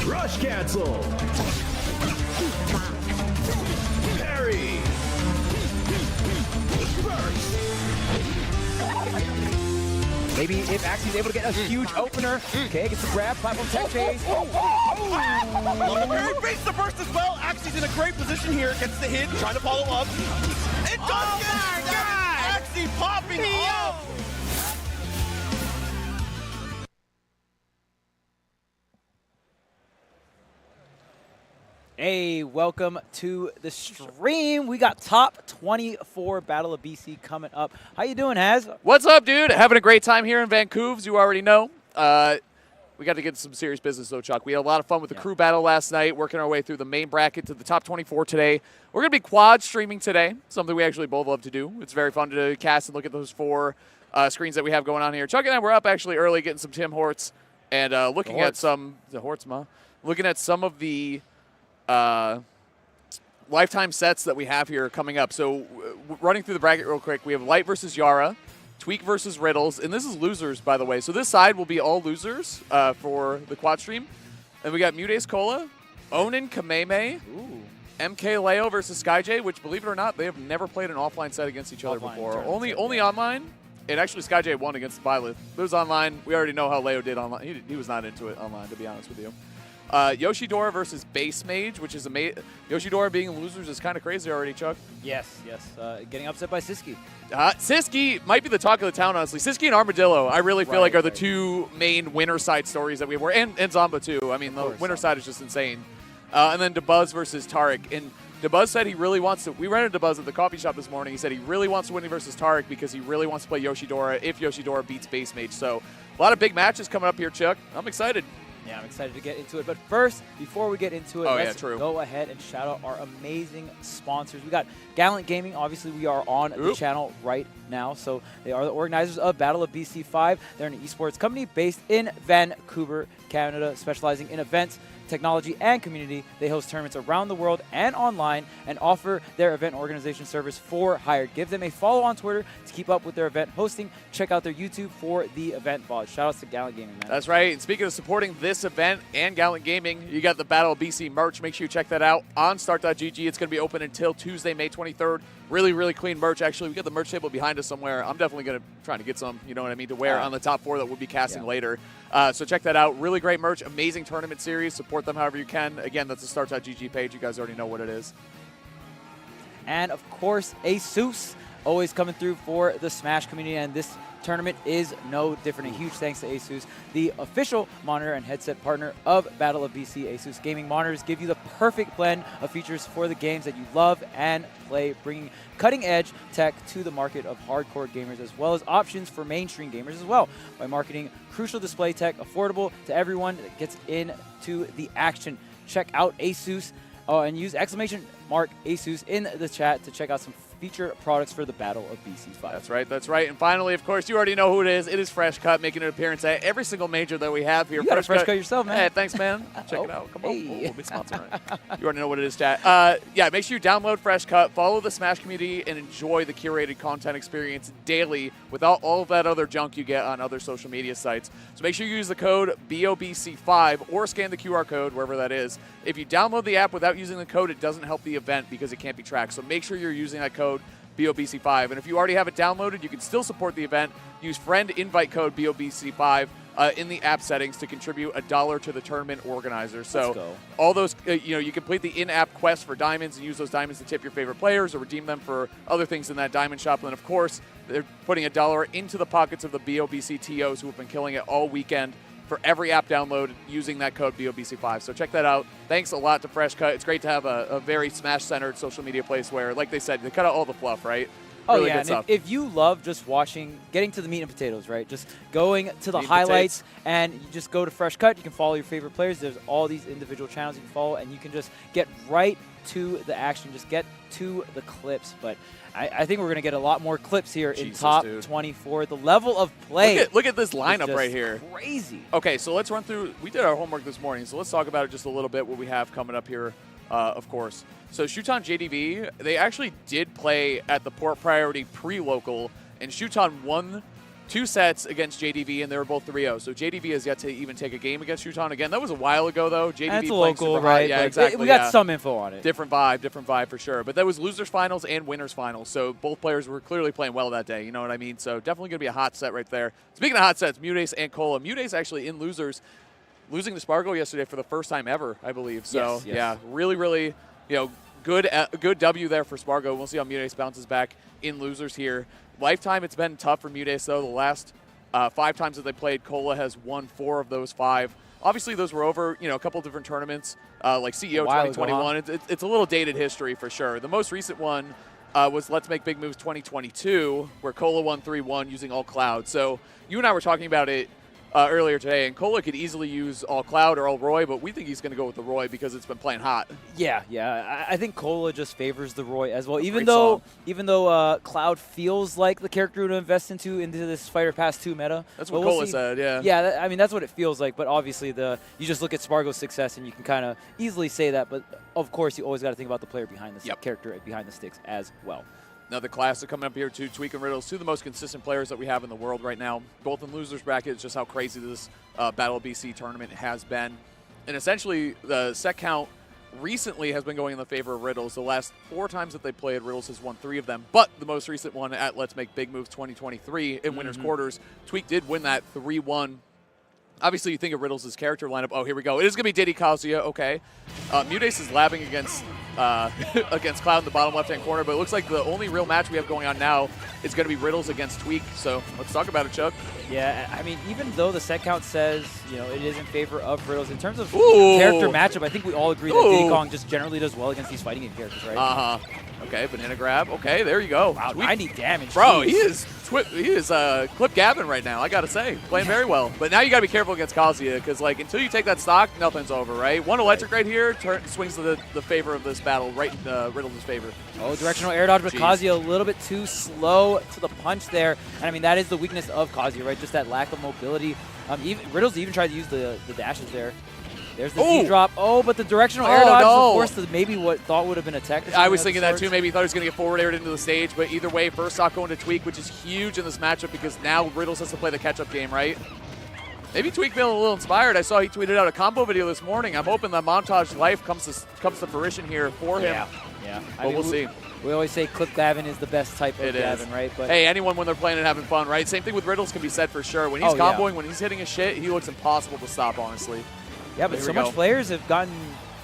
Rush cancel. Parry. Burst. Maybe if Axie's able to get a huge opener. Okay, gets the grab, platform tech chase. Look at Barry baits the burst as well. Axie's in a great position here. Gets the hit, trying to follow up. It does get it! Axie popping off! Hey, welcome to the stream. We got top 24 Battle of BC coming up. How you doing, Haz? What's up, dude? Having a great time here in Vancouver, you already know. We got to get some serious business, though, Chuck. We had a lot of fun with the crew battle last night, working our way through the main bracket to the top 24 today. We're going to be quad streaming today, something we actually both love to do. It's very fun to cast and look at those four screens that we have going on here. Chuck and I were up actually early getting some Tim Horts and looking at some – the Horts, ma? Looking at some of the lifetime sets that we have here coming up. So running through the bracket real quick, we have Light versus Yara, Tweak versus Riddles, and this is losers, by the way. So this side will be all losers for the quad stream. And we got Mudace Cola, Onin Kameme, MK Leo versus SkyJ, which, believe it or not, they have never played an offline set against each other before. Only online. And actually, SkyJ won against Violet. It was online. We already know how Leo did online. He was not into it online, to be honest with you. Yoshidora versus Base Mage, which is Yoshidora being losers is kind of crazy already, Chuck. Yes. Getting upset by Siski. Siski might be the talk of the town, honestly. Siski and Armadillo, I really feel like are the two main winner side stories that we have. And Zomba, too. I mean, the winner side is just insane. And then DeBuzz versus Tarek. And DeBuzz said he really wants to. We ran into DeBuzz at the coffee shop this morning. He said he really wants to win versus Tarek because he really wants to play Yoshidora if Yoshidora beats Base Mage. So a lot of big matches coming up here, Chuck. I'm excited. Yeah, I'm excited to get into it. But first, before we get into it, let's go ahead and shout out our amazing sponsors. We got Gallant Gaming. Obviously, we are on the channel right now. So they are the organizers of Battle of BC 5. They're an esports company based in Vancouver, Canada, specializing in events, technology, and community. They host tournaments around the world and online and offer their event organization service for hire. Give them a follow on Twitter to keep up with their event hosting. Check out their YouTube for the event VOD. Shout outs to Gallant Gaming, man. That's right. And speaking of supporting this event and Gallant Gaming, you got the Battle of BC merch. Make sure you check that out on start.gg. It's going to be open until Tuesday, May 23rd. Really, really clean merch. Actually, we got the merch table behind us somewhere. I'm definitely going to try to get some, you know what I mean, to wear on the top four that we'll be casting later. So check that out. Really great merch. Amazing tournament series. Support them however you can. Again, that's the start.gg page. You guys already know what it is. And, of course, ASUS always coming through for the Smash community, and this tournament is no different. A huge thanks to ASUS, the official monitor and headset partner of Battle of BC. ASUS gaming monitors give you the perfect blend of features for the games that you love and play, bringing cutting-edge tech to the market of hardcore gamers, as well as options for mainstream gamers as well, by marketing crucial display tech affordable to everyone that gets into the action. Check out ASUS and use exclamation mark ASUS in the chat to check out some feature products for the Battle of BC 5. That's right, that's right. And finally, of course, you already know who it is. It is Fresh Cut, making an appearance at every single major that we have here. You got a Fresh Cut yourself, man. Hey, thanks, man. Check it out. Come on. Oh, big sponsor. You already know what it is, chat. Yeah, make sure you download Fresh Cut, follow the Smash community, and enjoy the curated content experience daily without all of that other junk you get on other social media sites. So make sure you use the code BOBC5 or scan the QR code, wherever that is. If you download the app without using the code, it doesn't help the event because it can't be tracked. So make sure you're using that code, BOBC5. And if you already have it downloaded, you can still support the event. Use friend invite code BOBC5 in the app settings to contribute $1 to the tournament organizer. So all those, you complete the in-app quest for diamonds and use those diamonds to tip your favorite players or redeem them for other things in that diamond shop. And then, of course, they're putting $1 into the pockets of the BOBC TOs who have been killing it all weekend for every app download using that code BOBC5. So check that out. Thanks a lot to Fresh Cut. It's great to have a very Smash-centered social media place where, like they said, they cut out all the fluff, right? Really good stuff. If you love just watching, getting to the meat and potatoes, right? Just going to the highlights, and you just go to Fresh Cut. You can follow your favorite players. There's all these individual channels you can follow, and you can just get right to the action. Just get to the clips. But I think we're going to get a lot more clips here in top 24. The level of play. Look at this lineup right here. Crazy. Okay, so let's run through. We did our homework this morning, so let's talk about it just a little bit, what we have coming up here, of course. So Shuton JDV, they actually did play at the Port Priority pre-local, and Shuton won 2 sets against JDV, and they were both 3-0. So JDV has yet to even take a game against Shuton. Again, that was a while ago, though. JDV That's a playing local, super high. right? Yeah, Like, exactly. We got some info on it. Different vibe for sure. But that was losers finals and winners finals. So both players were clearly playing well that day. You know what I mean? So definitely going to be a hot set right there. Speaking of hot sets, Mutace and Cola. Mutace actually in losers, losing to Spargo yesterday for the first time ever, I believe. So Yes. yeah, really, good W there for Spargo. We'll see how Mutace bounces back in losers here. Lifetime, it's been tough for Mutace though. The last 5 times that they played, Cola has won 4 of those 5. Obviously, those were over, a couple different tournaments, like CEO 2021. It's a little dated history for sure. The most recent one was Let's Make Big Moves 2022, where Cola won 3-1 using all Cloud. So you and I were talking about it earlier today, and Cola could easily use all Cloud or all Roy, but we think he's going to go with the Roy because it's been playing hot. Yeah. I think Cola just favors the Roy as well. Even though Cloud feels like the character to invest into this Fighter Pass 2 meta. That's what Cola said, yeah. Yeah, I mean, that's what it feels like. But obviously, you just look at Spargo's success, and you can kind of easily say that. But of course, you always got to think about the player behind the character behind the sticks as well. Another classic coming up here too, Tweak and Riddles, 2 of the most consistent players that we have in the world right now, both in losers bracket. It's just how crazy this Battle of BC tournament has been. And essentially, the set count recently has been going in the favor of Riddles. The last 4 times that they played, Riddles has won 3 of them. But the most recent one at Let's Make Big Moves 2023 in winners quarters, Tweak did win that 3-1. Obviously, you think of Riddles' character lineup. Oh, here we go. It is going to be Diddy Kazuya. Okay. Mutace is labbing against against Cloud in the bottom left-hand corner, but it looks like the only real match we have going on now is going to be Riddles against Tweak. So let's talk about it, Chuck. Yeah, I mean, even though the set count says, it is in favor of Riddles, in terms of character matchup, I think we all agree that Diddy Kong just generally does well against these fighting game characters, right? Uh-huh. Okay, banana grab. Okay, there you go. Wow, Tweak. 90 damage. Bro, Jeez. he is clip gabbing right now, I got to say. Playing very well. But now you got to be careful against Kazuya because, until you take that stock, nothing's over, right? One electric right here swings to the favor of this battle, right in Riddles' favor. Oh, directional air dodge, but Kazuya a little bit too slow to the punch there. And, I mean, that is the weakness of Kazuya, right? Just that lack of mobility. Riddles even tried to use the dashes there. There's the Z-drop. Oh, but the directional air dodge was forced to maybe what thought would have been a tech. I was thinking that too. Maybe he thought he was going to get forward aired into the stage. But either way, first stock going to Tweak, which is huge in this matchup because now Riddles has to play the catch-up game, right? Maybe Tweak feeling a little inspired. I saw he tweeted out a combo video this morning. I'm hoping that Montage Life comes to fruition here for him. Yeah. But we'll see. We always say clip Gavin is the best type of Gavin, right? But hey, anyone when they're playing and having fun, right? Same thing with Riddles can be said for sure. When he's comboing, when he's hitting his shit, he looks impossible to stop, honestly. Yeah, but so much players have gotten.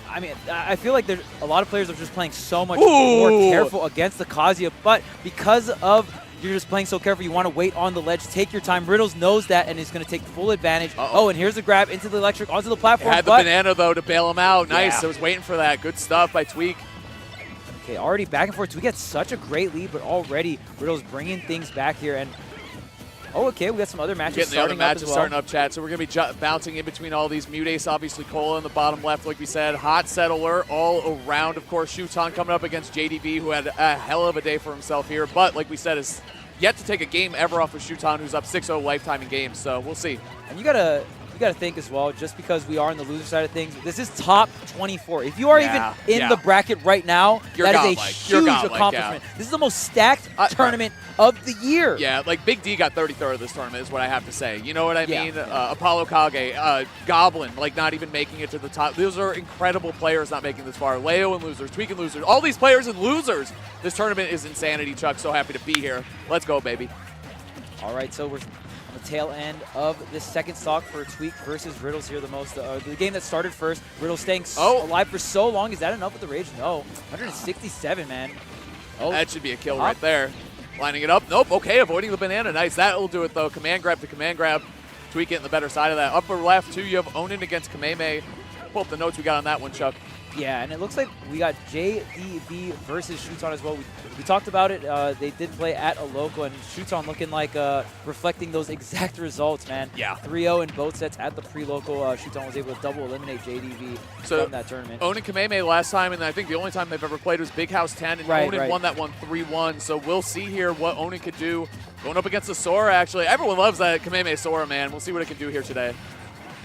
I mean, I feel like there's a lot of players are just playing so much more careful against the Kazuya, but because of you're just playing so careful, you want to wait on the ledge, take your time. Riddles knows that and is going to take full advantage. Oh, and here's a grab into the electric, onto the platform. Had the banana, though, to bail him out. Nice. I was waiting for that. Good stuff by Tweak. Okay, already back and forth. Tweak had such a great lead, but already Riddles bringing things back here. And okay, we got some other matches starting up, chat. So we're going to be bouncing in between all these. Mutace, obviously, Cola in the bottom left, like we said. Hot set alert all around. Of course, Shuton coming up against JDV, who had a hell of a day for himself here. But, like we said, is yet to take a game ever off of Shuton, who's up 6-0 lifetime in games. So we'll see. And you got to think as well, just because we are on the loser side of things, this is top 24. If you are even in the bracket right now, that is a huge accomplishment. This is the most stacked tournament of the year. Yeah, like Big D got 33rd of this tournament is what I have to say. You know what I mean? Apollo Kage, Goblin, not even making it to the top. Those are incredible players not making this far. Leo and losers, Tweak and losers, all these players and losers. This tournament is insanity, Chuck. So happy to be here. Let's go, baby. All right, so we're on the tail end of this second stock for Tweak versus Riddles here. The game that started first. Riddles staying alive for so long. Is that enough with the rage? No. 167, man. Oh, that should be a kill right there. Lining it up. Nope. Okay, avoiding the banana. Nice. That'll do it, though. Command grab to command grab. Tweak getting the better side of that. Upper left, too. You have Onin against Kameme. Pull up the notes we got on that one, Chuck. Yeah, and it looks like we got JDV versus Shuton as well. We talked about it. They did play at a local, and Shuton looking like reflecting those exact results, man. Yeah. 3-0 in both sets at the pre-local. Shuton was able to double eliminate JDV from that tournament. Onin Kameme last time, and I think the only time they've ever played was Big House 10, and Onin won that one 3-1. So we'll see here what Onin could do. Going up against the Sora, actually. Everyone loves that Kameme Sora, man. We'll see what it can do here today.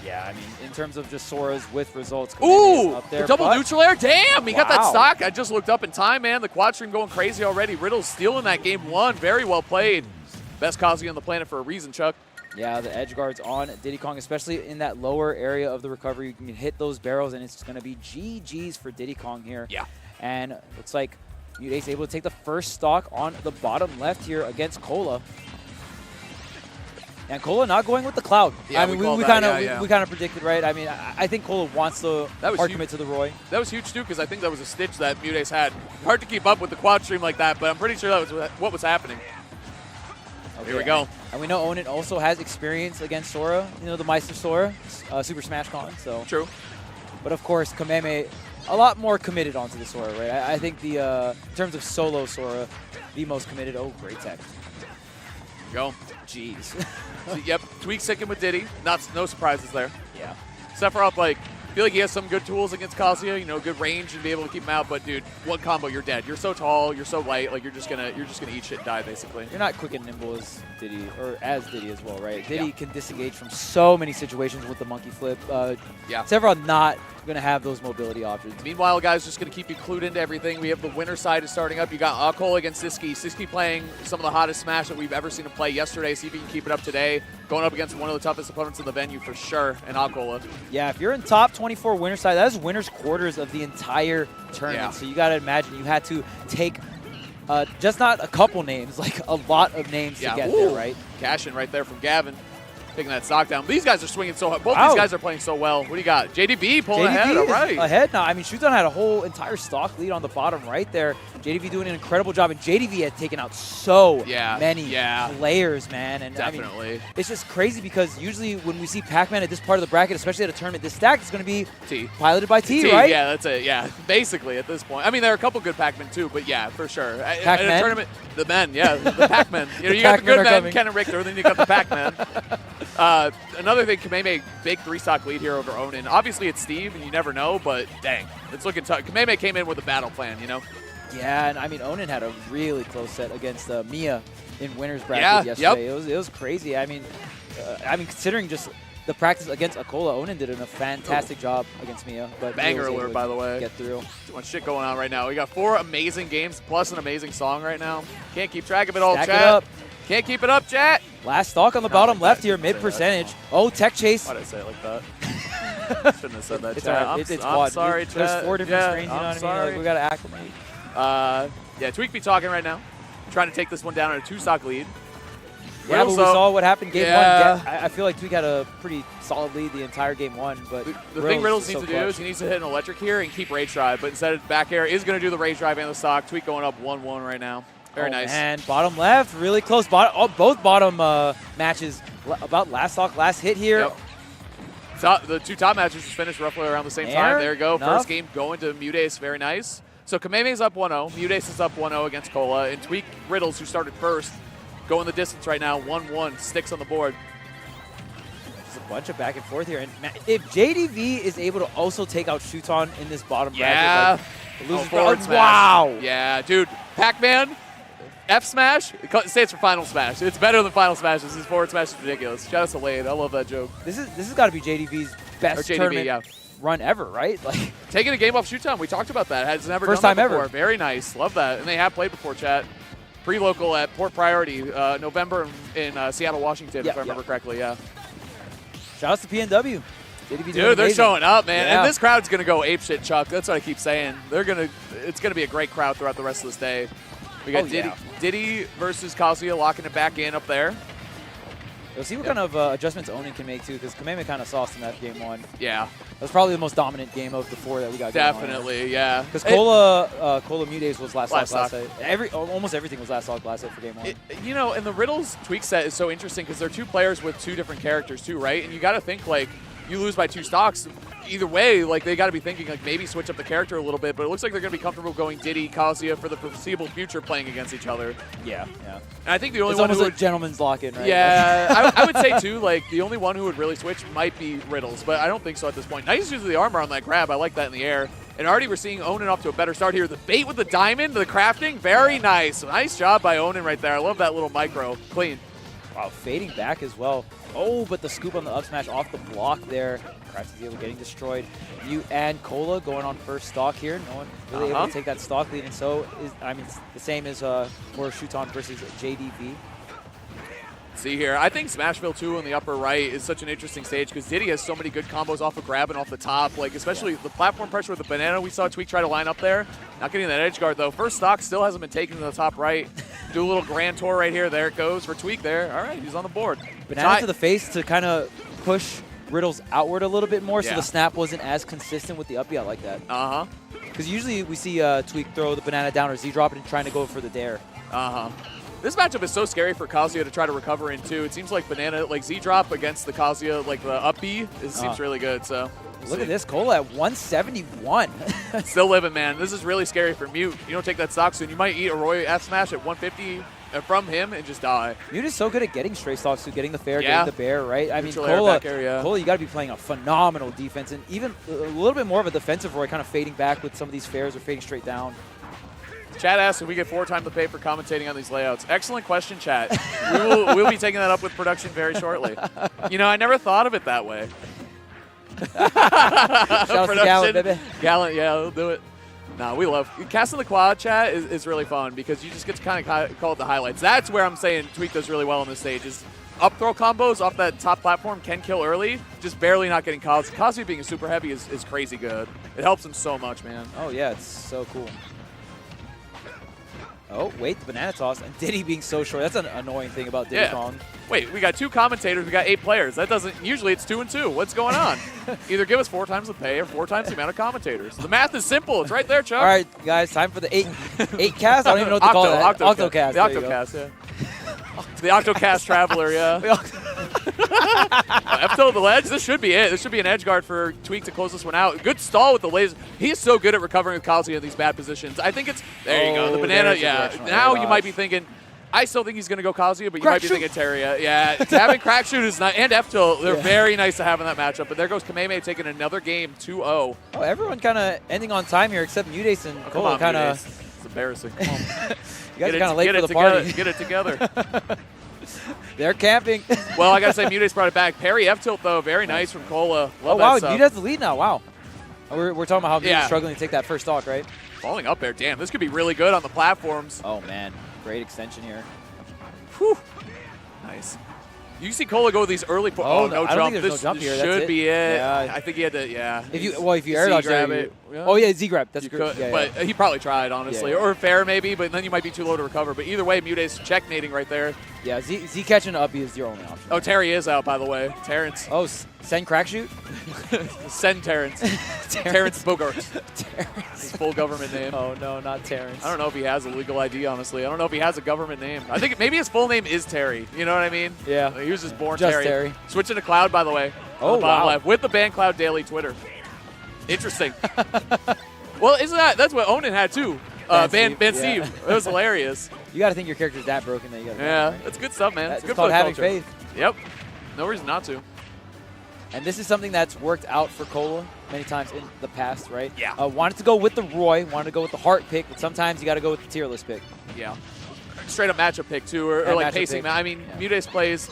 Yeah, I mean, in terms of just Sora's with results. Ooh, up there, the double neutral air. Damn, he got that stock. I just looked up in time, man. The quad stream going crazy already. Riddles stealing that game one. Very well played. Best Kazuya on the planet for a reason, Chuck. Yeah, the edge guards on Diddy Kong, especially in that lower area of the recovery. You can hit those barrels, and it's going to be GG's for Diddy Kong here. Yeah. And looks like Mute's able to take the first stock on the bottom left here against Cola. And Cola not going with the Cloud. Yeah, I mean, we kind of predicted, right? I mean, I think Cola wants the hard commit to the Roy. That was huge, too, because I think that was a stitch that Mute's had. Hard to keep up with the quad stream like that, but I'm pretty sure that was what was happening. Okay, here we go. And we know Onin also has experience against Sora, you know, the Meister Sora, Super Smash Con. So. True. But, of course, Kameme, a lot more committed onto the Sora, right? I think in terms of solo Sora, the most committed. Oh, great tech. Go. Jeez. So, yep, Tweak sticking with Diddy. No surprises there. Yeah. Sephiroth, like, I feel like he has some good tools against Kazuya, you know, good range and be able to keep him out. But dude, one combo, you're dead. You're so tall, you're so light, like you're just gonna eat shit and die basically. You're not quick and nimble as Diddy, or as Diddy as well, right? Diddy can disengage from so many situations with the monkey flip. Sephiroth not gonna have those mobility options. Meanwhile, guys, just gonna keep you clued into everything. We have the winner side is starting up. You got Cole against Siski. Siski playing some of the hottest Smash that we've ever seen him play yesterday. See if he can keep it up today. Going up against one of the toughest opponents in the venue for sure, and Akola. Yeah, if you're in top 24 winner side, that is winner's quarters of the entire tournament. Yeah. So you gotta imagine you had to take just not a couple names, like a lot of names to get there, right? Cash in right there from Gavin. Taking that stock down. These guys are swinging so hard. Both these guys are playing so well. What do you got? JDB pulling ahead. All right. Ahead now. I mean, Shuton had a whole entire stock lead on the bottom right there. JDV doing an incredible job. And JDV had taken out so many players, man. And definitely. I mean, it's just crazy because usually when we see Pac-Man at this part of the bracket, especially at a tournament, this stack is going to be piloted by T, right? Yeah, that's it. Yeah, basically at this point. I mean, there are a couple good Pac-Men too, but yeah, for sure. Pac-Man? At a tournament, the men, the Pac-Men. You know, you got the good men, Ken and Richter, then you got the Pac-Man. Another thing, Kameme, big 3-stock lead here over Onin. Obviously, it's Steve, and you never know, but dang, it's looking tough. Kameme came in with a battle plan, you know? Yeah, and I mean, Onin had a really close set against Mia in winner's bracket yesterday. It was crazy. I mean, considering just the practice against Akola, Onin did a fantastic job against Mia. But banger alert, by the way. Get through. Too much shit going on right now. We got 4 amazing games plus an amazing song right now. Can't keep track of it all, Stack chat. it up. Can't keep it up, chat. Last stock on the bottom left here, mid-percentage. Oh, tech chase. Why did I say it like that? Shouldn't have said that, It's chat. all right. It's I'm sorry, There's chat. 4 different strains, you know I'm what I sorry. mean? Like, we got to acclimate. Yeah, Tweak be talking right now. Trying to take this one down on a 2-stock lead. Yeah, but we saw what happened game 1. Yeah. I feel like Tweak had a pretty solid lead the entire game 1. But the thing Riddles needs to do is he needs to hit an electric here and keep rage drive. But instead of back air, is going to do the rage drive and the stock. Tweak going up 1-1 right now. Very nice. And bottom left, really close. Both bottom matches about last stock, last hit here. Yep. The 2 top matches just finished roughly around the same time. There you go. Enough. First game going to Mute's. Very nice. So Kameme's up 1-0. Mute's is up 1-0 against Cola. And Tweak Riddles, who started first, going the distance right now. 1-1. Sticks on the board. There's a bunch of back and forth here. And if JDV is able to also take out Shuton in this bottom bracket, like, forward smash. Wow. Yeah, dude. Pac-Man. F Smash? It stands for Final Smash. It's better than Final Smash. This is forward smash is ridiculous. Shout out to Lane. I love that joke. This has got to be JDV's best tournament run ever, right? Like taking a game off shoot time. We talked about that. Has never first done that time before. Ever. Very nice. Love that. And they have played before, chat. Pre-local at Port Priority, November in Seattle, Washington, if I remember correctly. Yeah. Shout out to PNW. Dude, they're showing up, man. And this crowd's gonna go apeshit, Chuck. That's what I keep saying. It's gonna be a great crowd throughout the rest of this day. We got Diddy versus Kazuya locking it back in up there. We'll see what kind of adjustments Onin can make, too, because Kameme kind of sauced in that game 1. Yeah. That was probably the most dominant game of the 4 that we got. Definitely, yeah. Because Cola Mutes was last stock. Almost everything was last stock last set for game 1. You know, and the Riddles Tweak set is so interesting because they're 2 players with 2 different characters, too, right? And you got to think, like, you lose by 2 stocks. Either way, like, they got to be thinking, like, maybe switch up the character a little bit, but it looks like they're going to be comfortable going Diddy, Kazuya for the foreseeable future playing against each other. Yeah. And I think the only it's one almost who a gentleman's lock-in, right? Yeah, I would say, too, like, the only one who would really switch might be Riddles, but I don't think so at this point. Nice use of the armor on that grab. I like that in the air. And already we're seeing Onin off to a better start here. The bait with the diamond, the crafting, very nice. Nice job by Onin right there. I love that little micro. Clean. Wow, fading back as well. Oh, but the scoop on the up smash off the block there. Crafty getting destroyed. You and Cola going on first stock here. No one really able to take that stock lead, and so it's the same as for Shuton versus JDV. See here, I think Smashville 2 in the upper right is such an interesting stage because Diddy has so many good combos off of grab and off the top, like especially the platform pressure with the banana we saw Tweak try to line up there. Not getting that edge guard though. First stock still hasn't been taken to the top right. Do a little grand tour right here. There it goes for Tweak there. All right, he's on the board. Banana to the face to kind of push Riddles outward a little bit more so the snap wasn't as consistent with the up B. I like that. Uh-huh. Because usually we see Tweak throw the banana down or Z-drop it and trying to go for the dare. Uh-huh. This matchup is so scary for Kazuya to try to recover in, too. It seems like banana, like Z-drop against the Kazuya, like the up B, it seems really good, so. Look at this, Cola at 171. Still living, man. This is really scary for Mute. You don't take that stock soon. You might eat a Roy F smash at 150 from him and just die. Mute is so good at getting straight stocks, too, getting the fair, getting the bear, right? I mean, Cola, you got to be playing a phenomenal defense and even a little bit more of a defensive Roy, kind of fading back with some of these fairs or fading straight down. Chat asks if we get 4 times the pay for commentating on these layouts. Excellent question, chat. We'll be taking that up with production very shortly. You know, I never thought of it that way. Shout out to Gallant, baby. Gallant, yeah, we'll do it. No, we love casting the quad chat is really fun because you just get to kind of call it the highlights. That's where I'm saying Tweak does really well on this stage is up throw combos off that top platform can kill early, just barely not getting Kazuya. Kazuya being a super heavy is crazy good. It helps him so much, man. Oh, yeah, it's so cool. Oh, wait, the banana toss. And Diddy being so short. That's an annoying thing about Diddy Kong. Wait, we got 2 commentators. We got 8 players. That doesn't – usually it's 2 and 2. What's going on? Either give us 4 times the pay or 4 times the amount of commentators. The math is simple. It's right there, Chuck. All right, guys, time for the 8 cast. I don't even know what to call it. Octocast. The Octocast, yeah. The Octocast Traveler, yeah. F-tilt the ledge. This should be it. This should be an edge guard for Tweak to close this one out. Good stall with the laser. He is so good at recovering with Kazuya in these bad positions. I think it's – there you go. The banana, yeah. Now you might be thinking – I still think he's going to go Kazuya, but you might be thinking Teria. Yeah, having crack shoot is nice, and F-tilt, they're very nice to have in that matchup. But there goes Kameme taking another game, 2-0. Oh, everyone kind of ending on time here except Mudace and Cola kind of. It's embarrassing. You guys are kind of late for the party. Get it together. They're camping. Well, I got to say, Mudace brought it back. Parry F-tilt, though, very nice from Cola. Love wow, Mudace has the lead now. Wow. We're talking about how Mudace is struggling to take that first stock, right? Falling up there. Damn, this could be really good on the platforms. Oh, man. Great extension here. Whew. Nice. You see Cola go with these early. No jump. This no jump here. Should be it. Yeah. I think he had to. Yeah. If you air dodge grab it. Yeah. Oh yeah, Z grab. That's good. Yeah, but he probably tried honestly, or fair maybe. But then you might be too low to recover. But either way, Mudace checkmating right there. Yeah. Z catching up is your only option. Oh, Terry is out by the way. Terrence. Oh, send crack shoot. Send Terrence. Terrence Bogart. Terrence. His full government name. Oh no, not Terrence. I don't know if he has a legal ID. Honestly, I don't know if he has a government name. I think maybe his full name is Terry. You know what I mean? Yeah. He was just born Terry. Switching to Cloud, by the way. Oh, wow. Left, with the Ban Cloud Daily Twitter. Interesting. Well, isn't that's what Onan had too? Ban Steve. It was hilarious. You got to think your character's that broken that you got. Yeah, that's good stuff, man. It's good called for having culture. faith. Yep. No reason not to. And this is something that's worked out for Cola many times in the past, right? Yeah. Wanted to go with the Roy, wanted to go with the heart pick, but sometimes you got to go with the tier list pick. Yeah. Straight up matchup pick too, or like pacing. I mean, Mudace plays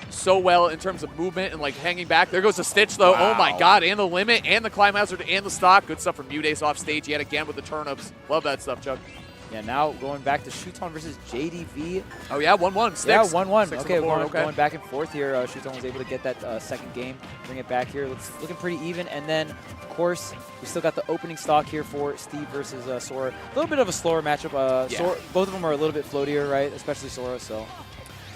so well in terms of movement and like hanging back. There goes the Stitch though. Wow. Oh my God, and the limit, and the climb hazard, and the stock. Good stuff from Mudace off stage yet again with the turnips. Love that stuff, Chuck. Yeah, now going back to Shuton versus JDV. Oh yeah, 1-1. Yeah, 1-1. Okay, going back and forth here. Shuton was able to get that second game, bring it back here. Looking pretty even. And then, of course, we still got the opening stock here for Steve versus Sora. A little bit of a slower matchup. Both of them are a little bit floatier, right? Especially Sora. So.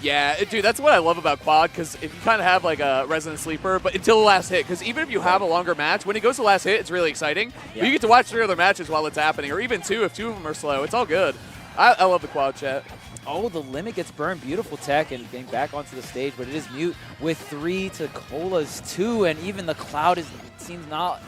Yeah, dude, that's what I love about Quad, because if you kind of have like a resident sleeper, but until the last hit, because even if you have a longer match, when it goes to the last hit, it's really exciting. Yeah. But you get to watch 3 other matches while it's happening, or even 2 if 2 of them are slow. It's all good. I love the Quad chat. Oh, the limit gets burned. Beautiful tech and getting back onto the stage, but it is Mute with 3 to Cola's 2, and even the Cloud seems not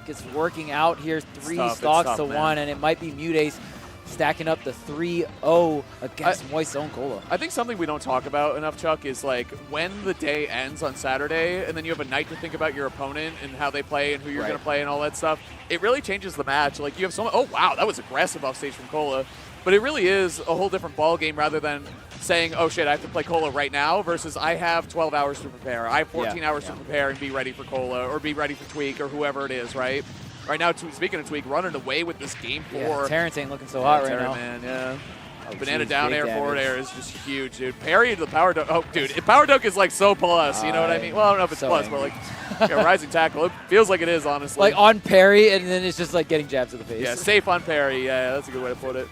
gets working out here. 3 stocks to 1, and it might be Mudace stacking up the 3-0 against Moist Own Cola. I think something we don't talk about enough, Chuck, is like when the day ends on Saturday and then you have a night to think about your opponent and how they play and who you're going to play and all that stuff, it really changes the match. Like you have someone, oh wow, that was aggressive off stage from Cola. But it really is a whole different ball game rather than saying, oh shit, I have to play Cola right now versus I have 12 hours to prepare. I have 14 hours to prepare and be ready for Cola or be ready for Tweak or whoever it is, right? Right now, speaking of Tweak, running away with this game 4. Yeah, Terrence ain't looking so hot right now. Man, yeah. Banana jeez, down big air, forward damage. air is just huge, dude. Parry to the power dunk. Oh, dude, power dunk is like so plus, you know what I mean? Well, I don't know if it's so plus, but like yeah, rising tackle. It feels like it is, honestly. Like on parry, and then it's just like getting jabs to the face. Yeah, safe on parry. Yeah, that's a good way to put it.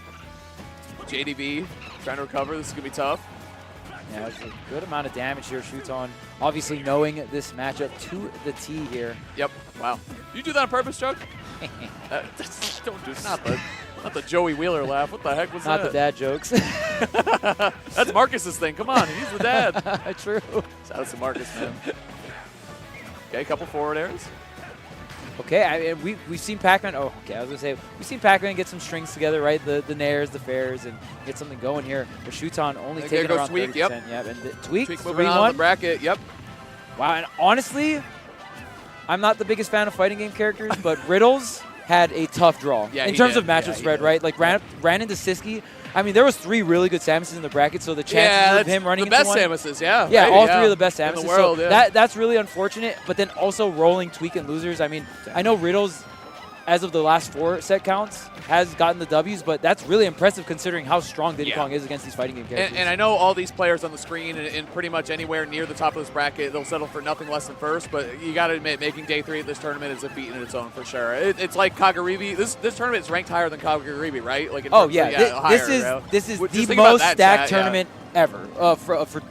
JDB trying to recover. This is going to be tough. Yeah, it's a good amount of damage here. Shuton, obviously knowing this matchup to the T here. Yep. Wow. You do that on purpose, Chuck? Don't do not the Joey Wheeler laugh. What the heck was Not that? the dad jokes. That's Marcus's thing. Come on, he's the dad. True. Shout out to Marcus, man. Okay, a couple forward airs. Okay, we've seen Pac-Man. Oh, okay, I was gonna say we've seen Pac-Man get some strings together, right? The nairs, the fairs, and get something going here. But Shuton only There taking goes around Tweak, 30%. yep. And the Tweak Moving on in the 3-1. bracket. Yep. Wow, and honestly, I'm not the biggest fan of fighting game characters, but Riddles had a tough draw Yeah, in he terms did. of matchup Yeah, he spread, did. right? Like ran into Siski. I mean, there was 3 really good Samuses in the bracket, so the chances of him running the best into one, Samuses, yeah. yeah, Maybe, all 3 of the best in Samuses. the world, so yeah. that's really unfortunate. But then also rolling Tweak and losers. I mean, I know Riddles, as of the last 4 set counts, has gotten the Ws, but that's really impressive considering how strong Diddy Yeah. Kong is against these fighting game characters. And I know all these players on the screen and pretty much anywhere near the top of this bracket, they'll settle for nothing less than first. But you got to admit, making day 3 of this tournament is a feat in its own for sure. It's like Kagaribi. This tournament is ranked higher than Kagaribi, right? Like in Oh terms yeah, of, higher, this is Just the think about most that, stacked chat, yeah. tournament ever,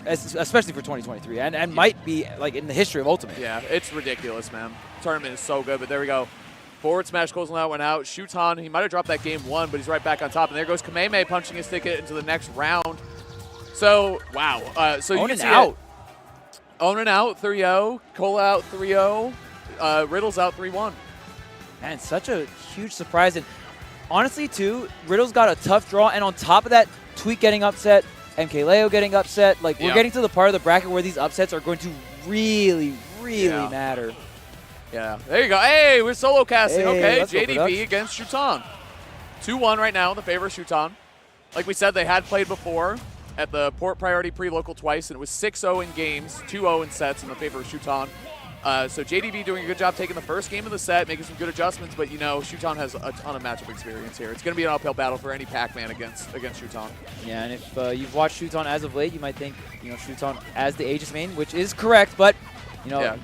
especially for 2023, and might be like in the history of Ultimate. Yeah, it's ridiculous, man. Tournament is so good, but there we go. Forward smash goes on that one out. Shuton, he might have dropped that game 1, but he's right back on top. And there goes Kameme punching his ticket into the next round. So, wow. So you can see out. Onin out 3-0. Cola out 3-0. Riddle's out 3-1. Man, such a huge surprise. And honestly, too, Riddle's got a tough draw. And on top of that, Tweak getting upset, MK Leo getting upset. Like, we're getting to the part of the bracket where these upsets are going to really matter. Yeah, there you go. Hey, we're solo casting. Hey, okay, let's go, JDB production. against Shuton. 2-1 right now in the favor of Shuton. Like we said, they had played before at the Port Priority Pre-Local twice, and it was 6-0 in games, 2-0 in sets in the favor of Shuton. So JDB doing a good job taking the first game of the set, making some good adjustments, but you know, Shuton has a ton of matchup experience here. It's going to be an uphill battle for any Pac-Man against Shuton. Yeah, and if you've watched Shuton as of late, you might think, Shuton as the Aegis main, which is correct, but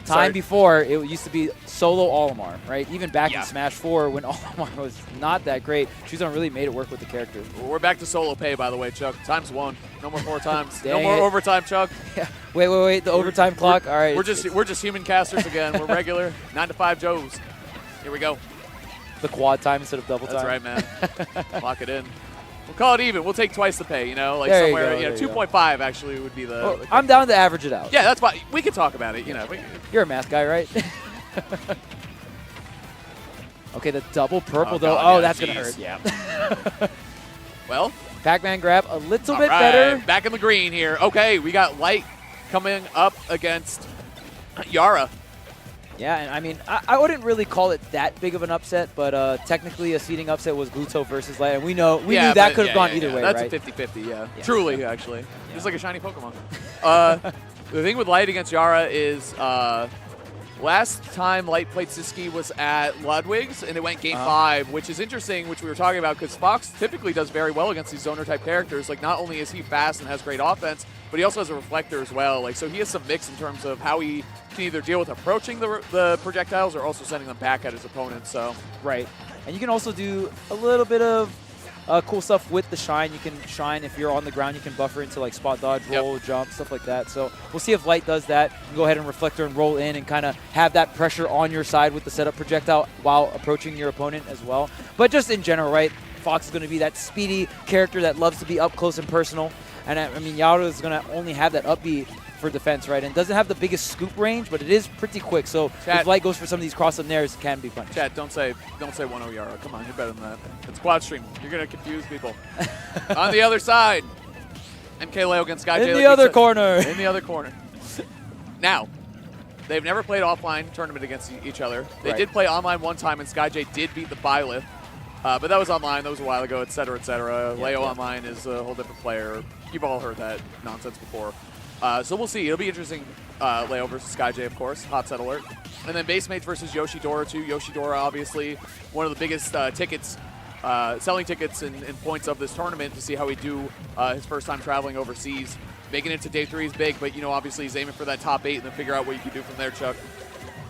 time before, it used to be solo Olimar, right? Even back in Smash 4 when Olimar was not that great, Shuton really made it work with the character. We're back to solo pay, by the way, Chuck. ×1. No more 4 times. No Dang more it. overtime, Chuck. Yeah. Wait. The overtime clock? All right. We're just human casters again. We're regular 9 to 5 Joes. Here we go. The quad time instead of double time. That's right, man. Lock it in. We'll call it even. We'll take twice the pay, like there somewhere, you go. 2.5 actually would be the. Well, I'm down to average it out. Yeah, that's why we can talk about it, You're a math guy, right? Okay, the double purple, Oh, though. God, That's geez. going to hurt. Yeah. Well, Pac-Man grab a little bit all right, better. back in the green here. Okay, we got Light coming up against Yara. Yeah, and I mean, I wouldn't really call it that big of an upset, but technically a seeding upset was Gluto versus Light, and we knew that could have gone either way, That's right? a 50-50, yeah. Truly, actually. Just like a shiny Pokemon. The thing with Light against Yara is last time Light played Siski was at Ludwig's, and it went game 5, which is interesting, which we were talking about, because Fox typically does very well against these zoner-type characters. Like, not only is he fast and has great offense, but he also has a reflector as well. Like, so he has some mix in terms of how he can either deal with approaching the projectiles or also sending them back at his opponent. So Right. And you can also do a little bit of cool stuff with the shine. You can shine if you're on the ground. You can buffer into like spot dodge, roll, jump, stuff like that. So we'll see if Light does that. You can go ahead and reflector and roll in and kind of have that pressure on your side with the setup projectile while approaching your opponent as well. But just in general, right, Fox is going to be that speedy character that loves to be up close and personal. And I mean, Yara is going to only have that upbeat for defense, right? And doesn't have the biggest scoop range, but it is pretty quick. So if Light goes for some of these cross-up nairs, it can be punished. Chat, don't say 1-0 Yara. Come on, you're better than that. It's quad stream. You're going to confuse people. On the other side, MK Leo against Sky J. In the other corner. In the other corner. Now, they've never played offline tournament against each other. They did play online one time, and Sky J did beat the Byleth. But that was online. That was a while ago, et cetera, et cetera. Leo online is a whole different player. You've all heard that nonsense before. So we'll see. It'll be interesting. Leo versus Sky J, of course. Hot set alert. And then Basemates versus Yoshidora, too. Yoshidora, obviously, one of the biggest tickets selling tickets and points of this tournament to see how he do his first time traveling overseas. Making it to day 3 is big, but obviously he's aiming for that top 8 and then figure out what you can do from there, Chuck.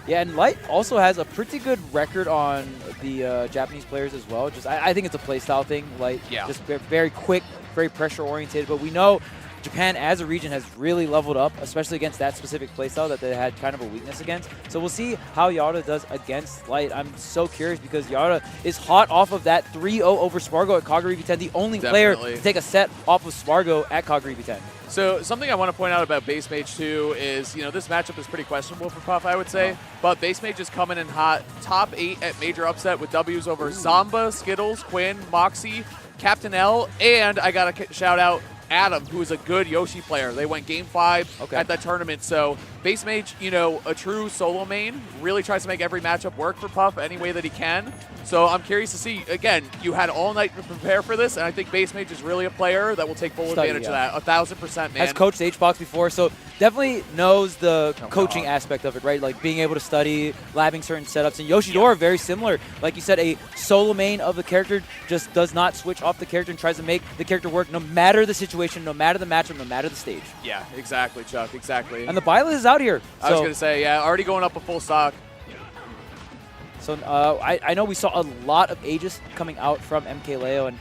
Yeah, and Light also has a pretty good record on the Japanese players as well. Just I think it's a playstyle thing. Light, just very quick, very pressure oriented. But we know Japan as a region has really leveled up, especially against that specific playstyle that they had kind of a weakness against. So we'll see how Yara does against Light. I'm so curious because Yara is hot off of that 3-0 over Spargo at Kagura V10, the only player to take a set off of Spargo at Kagura V10. So something I want to point out about Base Mage too is, this matchup is pretty questionable for Puff, I would say. But Base Mage is coming in hot. Top 8 at major upset with W's over Zamba, Skittles, Quinn, Moxie, Captain L, and I got to shout out Adam, who is a good Yoshi player. They went Game 5 at that tournament. So Base Mage, a true solo main, really tries to make every matchup work for Puff any way that he can. So I'm curious to see, again, you had all night to prepare for this, and I think Base Mage is really a player that will take full advantage of that. 1,000%, man. Has coached HBox before, so definitely knows the coaching aspect of it, right? Like being able to study, labbing certain setups. And Yoshidora, very similar. Like you said, a solo main of the character, just does not switch off the character and tries to make the character work no matter the situation, no matter the matchup, no matter the stage. Yeah, exactly, Chuck, exactly. And the Byleth is out here. I was going to say, already going up a full stock. So I know we saw a lot of Aegis coming out from MK Leo, and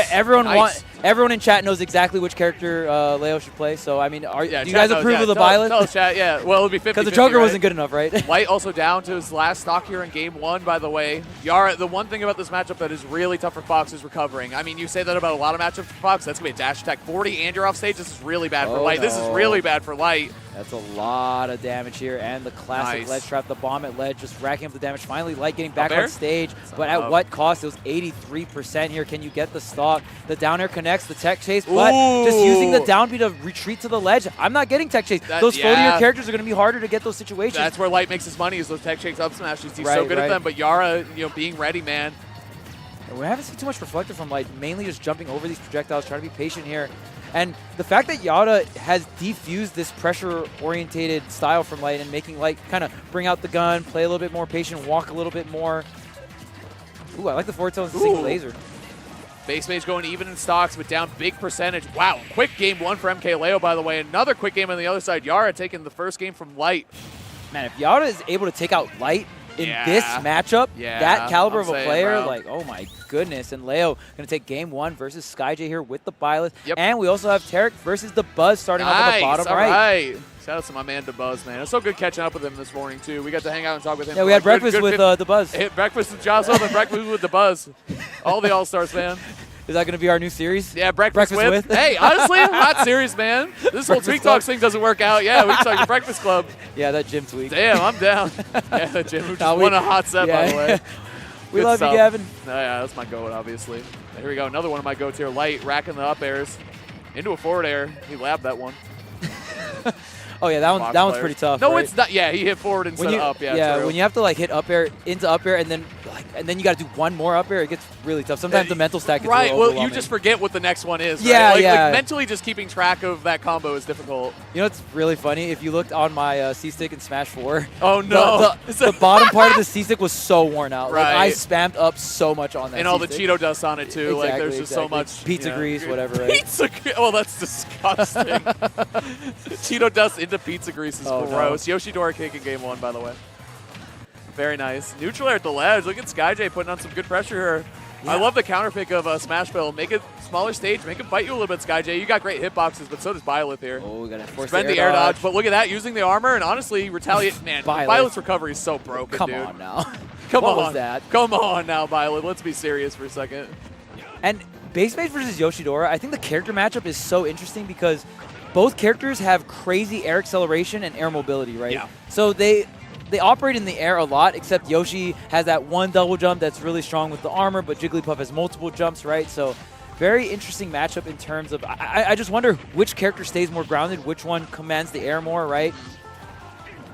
everyone in chat knows exactly which character Leo should play. So I mean, do you guys approve of the Byleth? Tell chat, well, it'll be 50-50, because the Joker right? wasn't good enough, right? Light also down to his last stock here in Game 1, by the way. Yara, the one thing about this matchup that is really tough for Fox is recovering. I mean, you say that about a lot of matchups for Fox. That's going to be a dash attack 40, and you're off stage. This is really bad for Light. No. This is really bad for Light. That's a lot of damage here, and the classic ledge trap, the bomb at ledge, just racking up the damage. Finally, Light getting back on stage, but at what cost? It was 83% here. Can you get the stock? The down air connects, the tech chase, but just using the down B to retreat to the ledge. I'm not getting tech chase. Those floatier characters are going to be harder to get those situations. That's where Light makes his money, is those tech chase up smashes. He's so good at them, but Yara, being ready, man. And we haven't seen too much reflective from Light, mainly just jumping over these projectiles, trying to be patient here. And the fact that Yara has defused this pressure-orientated style from Light and making Light kind of bring out the gun, play a little bit more patient, walk a little bit more. Ooh, I like the forward tail and the single laser. Base Mage going even in stocks, but down big percentage. Wow, quick game 1 for MK Leo, by the way. Another quick game on the other side. Yara taking the first game from Light. Man, if Yara is able to take out Light in this matchup, that caliber of a player, like, oh my goodness. And Leo going to take game 1 versus SkyJ here with the Byleth. And we also have Tarek versus the Buzz starting off at the bottom right. Shout out to my man, DeBuzz, man. It's so good catching up with him this morning, too. We got to hang out and talk with him. Yeah, we had breakfast with DeBuzz. Breakfast with Joseph and breakfast with DeBuzz. All the All-Stars, man. Is that going to be our new series? Yeah, breakfast with. Hey, honestly, I'm not serious, man. This whole Tweak Talks thing doesn't work out. Yeah, we can talk Breakfast Club. Yeah, that gym tweak. Damn, I'm down. Yeah, the gym who just won a hot set, by the way. We love you, Gavin. Oh, yeah, that's my goat, obviously. Here we go. Another one of my goats here. Light, racking the up airs. Into a forward air. He labbed that one. Oh, yeah, that one's pretty tough. No, it's not. Yeah, he hit forward instead of up. Yeah, when you have to like hit up air into up air and then you got to do one more up air, it gets really tough. Sometimes the mental stack gets a little overwhelming. You just forget what the next one is. Yeah, right? Like mentally just keeping track of that combo is difficult. You know what's really funny? If you looked on my C-Stick in Smash 4, oh no, the bottom part of the C-Stick was so worn out. Right. Like, I spammed up so much on that and all the Cheeto dust on it too. Like there's just so much pizza grease, whatever. Right? Pizza grease. Oh, that's disgusting. Cheeto dust into pizza grease is gross. No. Yoshidora kicking game 1, by the way. Very nice. Neutral air at the ledge. Look at SkyJ putting on some good pressure here. Yeah. I love the counter pick of Smash Bill. Make it smaller stage. Make it bite you a little bit, SkyJ. You got great hitboxes, but so does Byleth here. Oh, we got to force the air dodge. But look at that, using the armor and honestly retaliate. Man, Byleth's recovery is so broken, Come dude. on now. Come what on. was that? Come on now, Byleth. Let's be serious for a second. And Base Mage versus Yoshidora, I think the character matchup is so interesting because both characters have crazy air acceleration and air mobility, right? Yeah. So they operate in the air a lot, except Yoshi has that one double jump that's really strong with the armor, but Jigglypuff has multiple jumps, right? So very interesting matchup in terms of, I just wonder which character stays more grounded, which one commands the air more, right?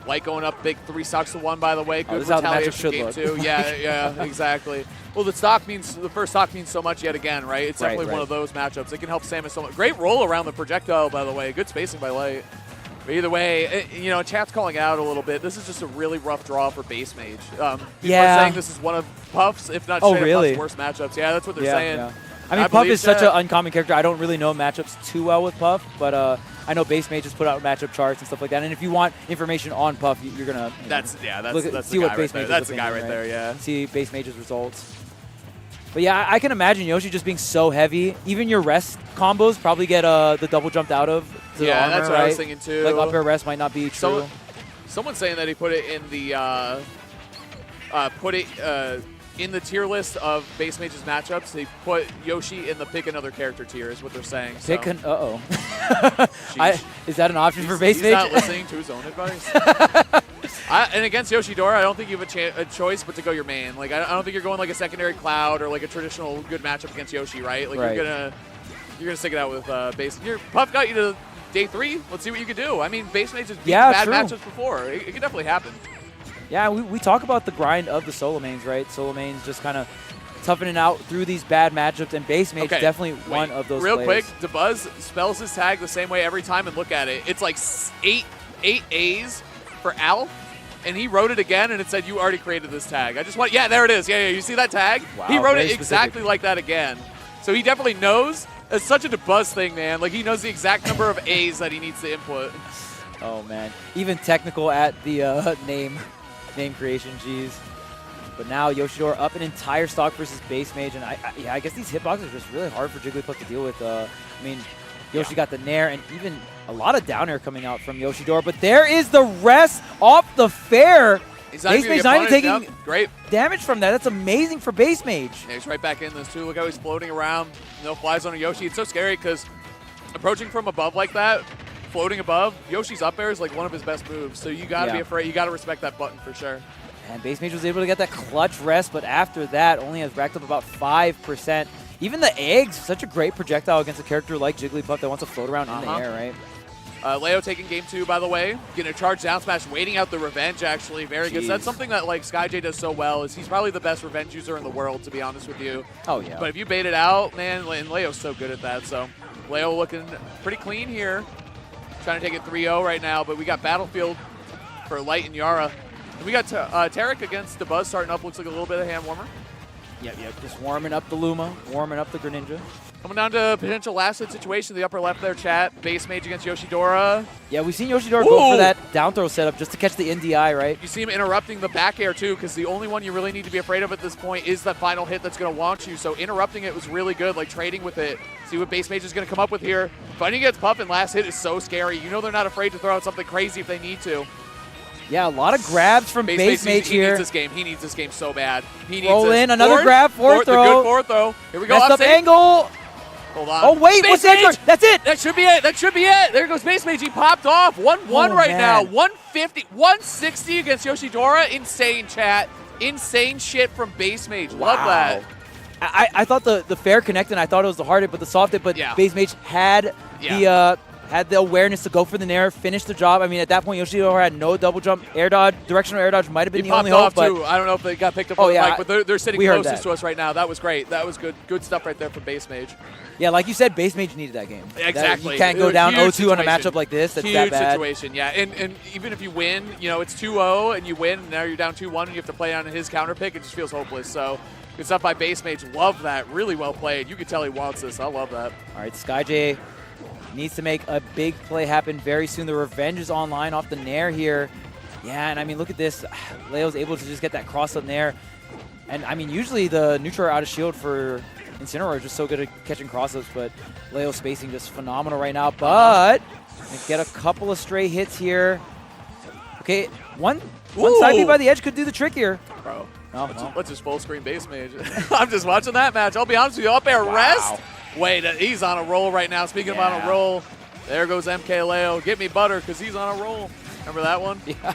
Light going up big 3 stocks to 1, by the way. Good this is how the matchup retaliation should game look. 2. Yeah, exactly. Well, the first stock means so much yet again, right? It's definitely one of those matchups. It can help Samus so much. Great roll around the projectile, by the way. Good spacing by Light. But either way, you know, chat's calling it out a little bit. This is just a really rough draw for base mage. People are saying this is one of Puff's, if not straight up Puff's worst matchups. Yeah, that's what they're saying. Yeah. I mean, Puff is such an uncommon character. I don't really know matchups too well with Puff, but I know base mages put out matchup charts and stuff like that. And if you want information on Puff, you're gonna that's see what base mage. That's the guy right there. Yeah. See base mage's results. But yeah, I can imagine Yoshi just being so heavy. Even your rest combos probably get the double jumped out of. To the armor, that's what right? I was thinking too. Like up air rest might not be true. Someone's saying that he put it in the in the tier list of base mages matchups. They put Yoshi in the pick another character tier, is what they're saying. Pick an is that an option for base mage? He's not listening to his own advice. And against Yoshidora, I don't think you have a choice but to go your main. Like I don't think you're going like a secondary Cloud or like a traditional good matchup against Yoshi, right? Like you're gonna stick it out with base. Your Puff got you to day 3. Let's see what you can do. I mean, base mages beat bad matchups before. It can definitely happen. Yeah, we talk about the grind of the solo mains, right? Solo mains just kind of toughening out through these bad matchups, and base mage definitely one of those Real players. quick, DeBuzz spells his tag the same way every time, and look at it. It's like 8 A's for Alf, and he wrote it again, and it said, you already created this tag. I just want, yeah, there it is. Yeah, you see that tag? Wow, he wrote it exactly like that again. So he definitely knows. It's such a DeBuzz thing, man. Like, he knows the exact number of A's that he needs to input. Oh, man. Even technical at the name creation, geez. But now Yoshidora up an entire stock versus base mage, and I guess these hitboxes are just really hard for Jigglypuff to deal with. I mean, Yoshi got the nair, and even a lot of down air coming out from Yoshidora, but there is the rest off the fair. Base mage not even taking damage from that. That's amazing for base mage. Yeah, he's right back in this too. Look how he's floating around. No flies on a Yoshi. It's so scary because approaching from above like that, floating above, Yoshi's up air is like one of his best moves. So you gotta be afraid. You gotta respect that button for sure. And base mage was able to get that clutch rest, but after that only has racked up about 5%. Even the eggs, such a great projectile against a character like Jigglypuff that wants to float around in the air, right? Leo taking game 2, by the way. Getting a charge down smash, waiting out the revenge, actually. Very good. So that's something that like SkyJ does so well, is he's probably the best revenge user in the world, to be honest with you. Oh, yeah. But if you bait it out, man, and Leo's so good at that. So Leo looking pretty clean here. Trying to take it 3-0 right now, but we got Battlefield for Light and Yara. And we got Tarek against DeBuzz starting up. Looks like a little bit of hand warmer. Yep. Just warming up the Luma, warming up the Greninja. Coming down to potential last hit situation, the upper left there, chat. Base mage against Yoshidora. Yeah, we've seen Yoshidora go for that down throw setup just to catch the NDI, right? You see him interrupting the back air too, because the only one you really need to be afraid of at this point is that final hit that's going to launch you. So interrupting it was really good, like trading with it. See what base mage is going to come up with here. Fighting against Puff and last hit is so scary. You know they're not afraid to throw out something crazy if they need to. Yeah, a lot of grabs from base mage here. He needs this game. He needs this game so bad. He needs roll in, another grab, forward throw. The good forward throw. Here we go. Messed up angle. Hold on. Oh, wait, what's the answer? That's it. That should be it. That should be it. There goes base mage. He popped off. 1-1 right now. 150, 160 against Yoshidora. Insane, chat. Insane shit from base mage. Love that. I thought the fair connect, and I thought it was the hard hit, but the soft hit, but base mage had the awareness to go for the nair, finish the job. I mean, at that point, Yoshidora had no double jump. Air dodge, directional air dodge might have been the only hope. Too. I don't know if they got picked up on the mic, but they're sitting closest to us right now. That was great. That was good. Good stuff right there from base mage. Yeah, like you said, base mage needed that game. Exactly. You can't go down 0-2 on a matchup like this. That's that bad. Situation, yeah. And even if you win, you know, it's 2-0 and you win, and now you're down 2-1 and you have to play on his counter pick. It just feels hopeless. So good stuff by base mage. Love that. Really well played. You can tell he wants this. I love that. All right, SkyJ needs to make a big play happen very soon. The revenge is online off the nair here. Yeah, and I mean, look at this. Leo's able to just get that cross up nair. And I mean, usually the neutral out of shield for Incineroar is just so good at catching crossups, but Leo's spacing just phenomenal right now. But get a couple of stray hits here. Okay, one side B by the edge could do the trick here. Bro, let's just full screen base mage. I'm just watching that match. I'll be honest with you, up air rest. Wait, he's on a roll right now. Speaking of on a roll, there goes MK Leo. Get me butter because he's on a roll. Remember that one? Yeah.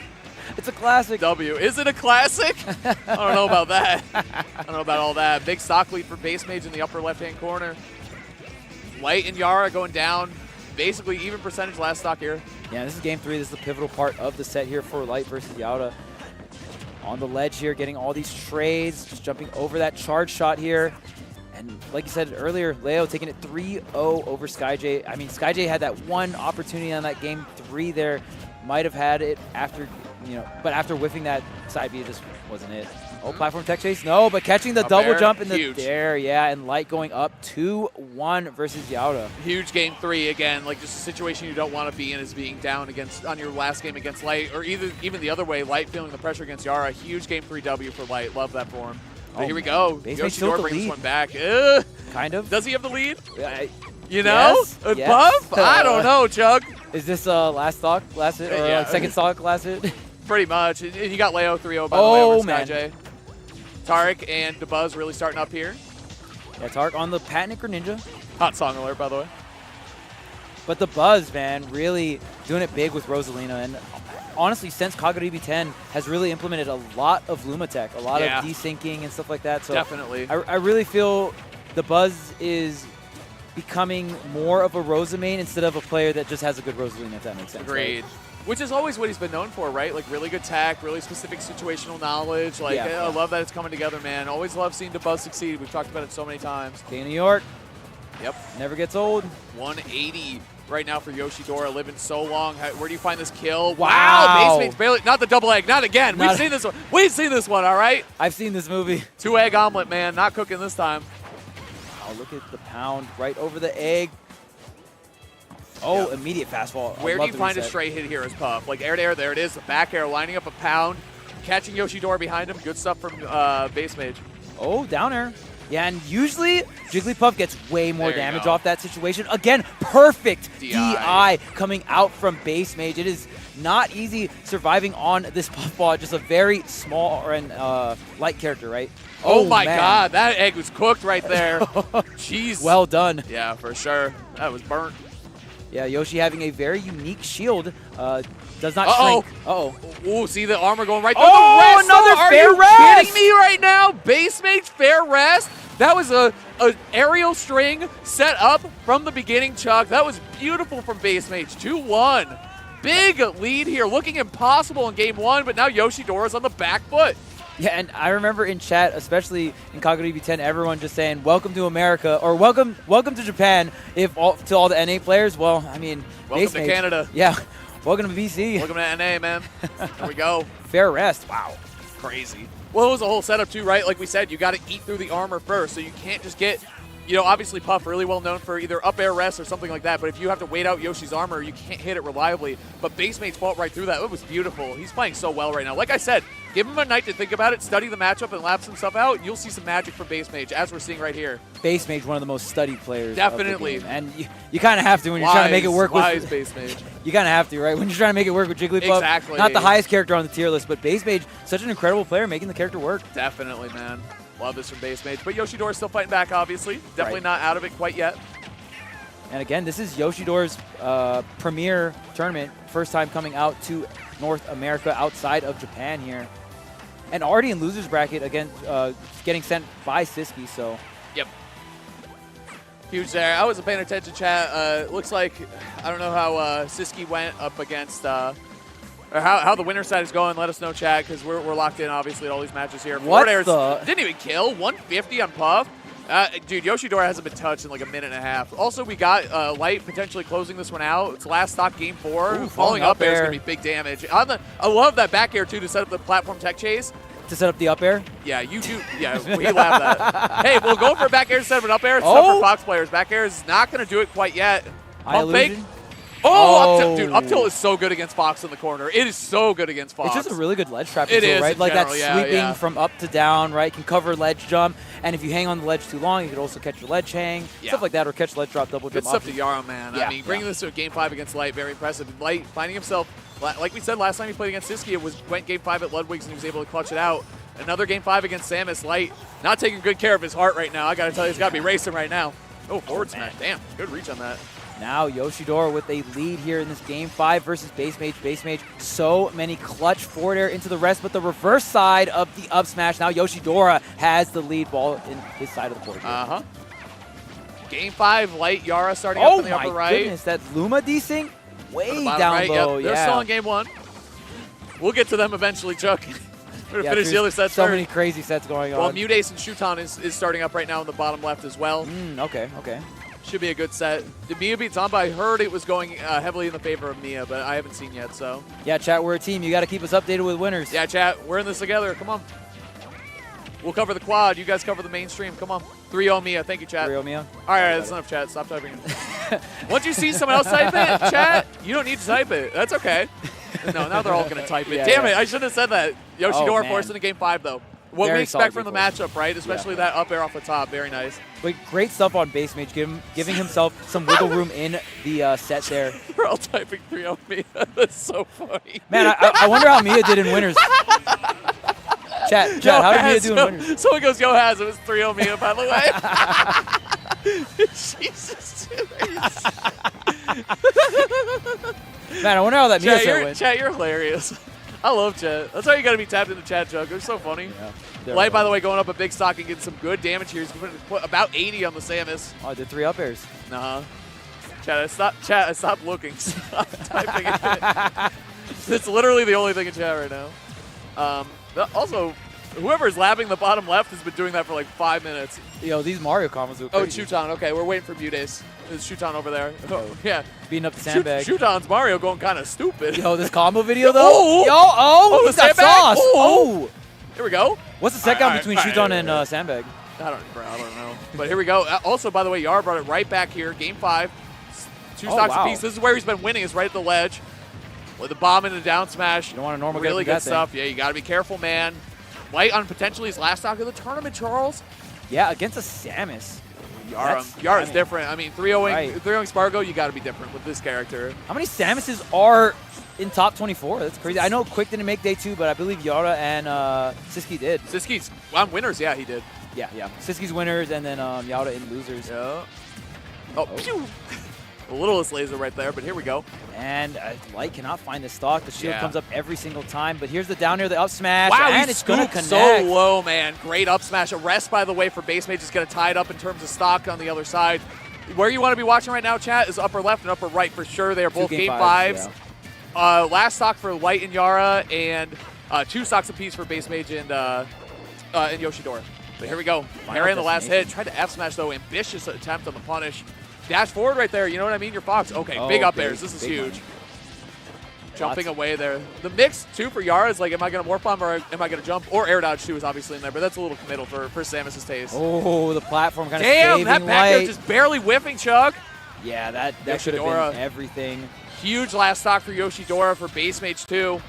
It's a classic. W. Is it a classic? I don't know about that. I don't know about all that. Big stock lead for base mage in the upper left-hand corner. Light and Yara going down. Basically even percentage last stock here. Yeah, this is game 3. This is the pivotal part of the set here for Light versus Yara. On the ledge here, getting all these trades, just jumping over that charge shot here. And like you said earlier, Leo taking it 3-0 over SkyJ. I mean, SkyJ had that one opportunity on that game 3 there. Might have had it after, but after whiffing that side B, it just wasn't it. Oh, platform tech chase? No, but catching the double jump in the there, yeah, and Light going up 2-1 versus Yaura. Huge game 3 again, like just a situation you don't want to be in is being down on your last game against Light, or even the other way, Light feeling the pressure against Yaura. Huge game 3 W for Light. Love that for him. But here we go. Yoshidora brings this one back. Kind of. Does he have the lead? Yes, Buff? I don't know, Chug. Is this last stock, last hit, or second stock, last hit? Pretty much. And you got Leo 3-0 by the way over SkyJ. Tarek and DeBuzz really starting up here. Yeah, Tarek on the Patent Ninja. Hot song alert, by the way. But the Buzz, man, really doing it big with Rosalina. And honestly, since Kagura 10 has really implemented a lot of Luma tech, a lot of desyncing and stuff like that. So definitely. I really feel the Buzz is becoming more of a Rosa main instead of a player that just has a good Rosalina, if that makes sense. Agreed. Right? Which is always what he's been known for, right? Like really good tech, really specific situational knowledge. Like I love that it's coming together, man. Always love seeing DeBuzz succeed. We've talked about it so many times. King of New York. Yep. Never gets old. 180 right now for Yoshidora, living so long. Where do you find this kill? Wow. Base mate's barely, not the double egg, not again. We've seen this one. We've seen this one, all right? I've seen this movie. 2-egg omelet, man. Not cooking this time. Oh, look at the pound right over the egg. Oh, immediate fastball. Where do you find a straight hit here as Puff? Like air to air, there it is. The back air, lining up a pound, catching Yoshidora behind him. Good stuff from Base Mage. Oh, down air. Yeah, and usually Jigglypuff gets way more damage off that situation. Again, perfect DI coming out from Base Mage. It is not easy surviving on this Puffball. Just a very small and light character, right? Oh my God, that egg was cooked right there. Jeez. Well done. Yeah, for sure. That was burnt. Yeah, Yoshi having a very unique shield. Does not shrink. Uh-oh. Ooh, see the armor going right through the rest. Another fair rest. Are you kidding me right now? Base Mage fair rest. That was a aerial string set up from the beginning, Chuck. That was beautiful from Base Mage. 2-1. Big lead here. Looking impossible in game 1, but now Yoshidora's on the back foot. Yeah, and I remember in chat, especially in Kagura 10, everyone just saying, welcome to America, or welcome to Japan, to all the NA players. Well, I mean, welcome to Canada. Yeah, welcome to BC. Welcome to NA, man. There we go. Fair rest. Wow. Crazy. Well, it was a whole setup too, right? Like we said, you got to eat through the armor first, so you can't just get, obviously Puff really well known for either up air rest or something like that, but if you have to wait out Yoshi's armor, you can't hit it reliably. But Base Mage fought right through that. It was beautiful. He's playing so well right now. Like I said, give him a night to think about it, study the matchup, and lap some stuff out. You'll see some magic from Base Mage, as we're seeing right here. Base Mage, one of the most studied players. Definitely. And you kind of have to when you're trying to make it work with Base Mage. You kind of have to, right? When you're trying to make it work with Jigglypuff. Exactly. Not the highest character on the tier list, but Base Mage, such an incredible player making the character work. Definitely, man. Love this from Base Mage. But Yoshidora's still fighting back, obviously. Definitely not out of it quite yet. And again, this is Yoshidora's premier tournament. First time coming out to North America outside of Japan here. And already in loser's bracket, again, getting sent by Siski, so. Yep. Huge there. I wasn't paying attention, chat. Looks like, I don't know how Siski went up against, or how the winner side is going. Let us know, chat, because we're locked in, obviously, at all these matches here. What the? Didn't even kill. 150 on Puff. Dude, Yoshidora hasn't been touched in like a minute and a half. Also, we got Light potentially closing this one out. It's last stock game 4. Ooh, falling up air is going to be big damage. I love that back air, too, to set up the platform tech chase. To set up the up air? Yeah, you do. Yeah, we love that. Hey, we'll go for a back air to set up an up air. It's tough for Fox players. Back air is not going to do it quite yet. Pump fake. Oh, dude, up tilt is so good against Fox in the corner. It is so good against Fox. It's just a really good ledge trap, right? Like that sweeping from up to down, right? Can cover ledge jump, and if you hang on the ledge too long, you could also catch your ledge hang, stuff like that, or catch ledge drop, double jump. Good stuff to Yara, man. I mean, bringing this to a game 5 against Light, very impressive. Light finding himself, like we said last time he played against Siski, went game 5 at Ludwig's and he was able to clutch it out. Another game 5 against Samus. Light not taking good care of his heart right now. I got to tell you, he's got to be racing right now. Oh, forward smash. Damn, good reach on that. Now Yoshidora with a lead here in this game 5 versus Base Mage. Base Mage, so many clutch forward air into the rest, but the reverse side of the up smash. Now Yoshidora has the lead ball in his side of the court. Uh-huh. Game 5, Light Yara starting up in the upper right. Oh my goodness, that Luma desync way down low. Yep. They're still in game 1. We'll get to them eventually, Chuck. finish the other sets so first. many crazy sets going on. Well, Mudace and Shuton is starting up right now in the bottom left as well. Okay, okay. Should be a good set. Did Mia beat Zamba? I heard it was going heavily in the favor of Mia, but I haven't seen yet, so. Yeah, chat, we're a team. You got to keep us updated with winners. Yeah, chat, we're in this together. Come on. We'll cover the quad. You guys cover the mainstream. Come on. 3-0 Mia. Thank you, chat. 3-0 Mia. All right, that's enough, chat. Stop typing it. Once you see someone else type it, chat, you don't need to type it. That's okay. No, now they're all going to type it. Yeah, Damn yeah. it. I should have said that. Yoshidora man. forced into game 5, though. What Very we expect solid from the game matchup, right? Especially that up air off the top. Very nice. But great stuff on base mage, giving himself some wiggle room in the set there. We're all typing 3-0 Mia. That's so funny. Man, I wonder how Mia did in winners. Chat, how did Mia do in winners? Someone goes, Yo Has. It was 3-0 Mia, by the way. Jesus. Man, I wonder how that Mia set went. Chat, you're hilarious. I love chat. That's why you got to be tapped into chat, Chuck. They're so funny. Yeah, Light, by the way, going up a big stock and getting some good damage here. He's put about 80 on the Samus. Oh, I did 3 up airs. Nah. Chat, I stopped looking. Stop typing it. It's literally the only thing in chat right now. Also, whoever's lapping the bottom left has been doing that for like 5 minutes. Yo, these Mario combos are Oh, crazy. Shuton. Okay, we're waiting for Mudace. There's Shuton over there. Oh, yeah. Beating up the sandbag. Shuton's Mario going kind of stupid. Yo, this combo video, though. Oh! He's the got sandbag? sauce. Oh! Here we go. What's the set count between all right, Shuton and Sandbag? I don't know. But here we go. Also, by the way, Yara brought it right back here. Game 5. 2 stocks apiece. This is where he's been winning, is right at the ledge. With the bomb and the down smash. You don't want a normal really get good stuff. Yeah, you got to be careful, man. Light on potentially his last stock of the tournament, Charles. Yeah, against a Samus. Yara's different. I mean, 3-0ing Right. Spargo, you got to be different with this character. How many Samuses are in top 24? That's crazy. I know Quick didn't make day 2, but I believe Yara and Siski did. Siski's on winners. Yeah, he did. Yeah. Siski's winners, and then Yara in losers. Yeah. Oh, pew! The littlest laser right there, but here we go. And Light cannot find the stock. The shield Yeah. comes up every single time, but here's the down air, the up smash, Wow, and he it's going to scooped connect. so low, man. Great up smash. A rest, by the way, for base mage is going to tie it up in terms of stock on the other side. Where you want to be watching right now, chat, is upper left and upper right for sure. They are both game 5s. Yeah. Last stock for Light and Yara, and 2 stocks apiece for base mage and Yoshidora. But here we go. Parrying the last hit. Tried to F smash, though. Ambitious attempt on the punish. Dash forward right there. You know what I mean? Your Fox. Okay, big up airs. This is huge. Money. Jumping away there. The mix, too, for Yara is like, am I going to morph bomb or am I going to jump? Or air dodge, too, is obviously in there, but that's a little committal for Samus's taste. Oh, the platform kind of Damn, saving that back air Light. just barely whiffing, Chuck. Yeah, that should have Yoshidora. been everything. Huge last stock for Yoshidora for base mage, too.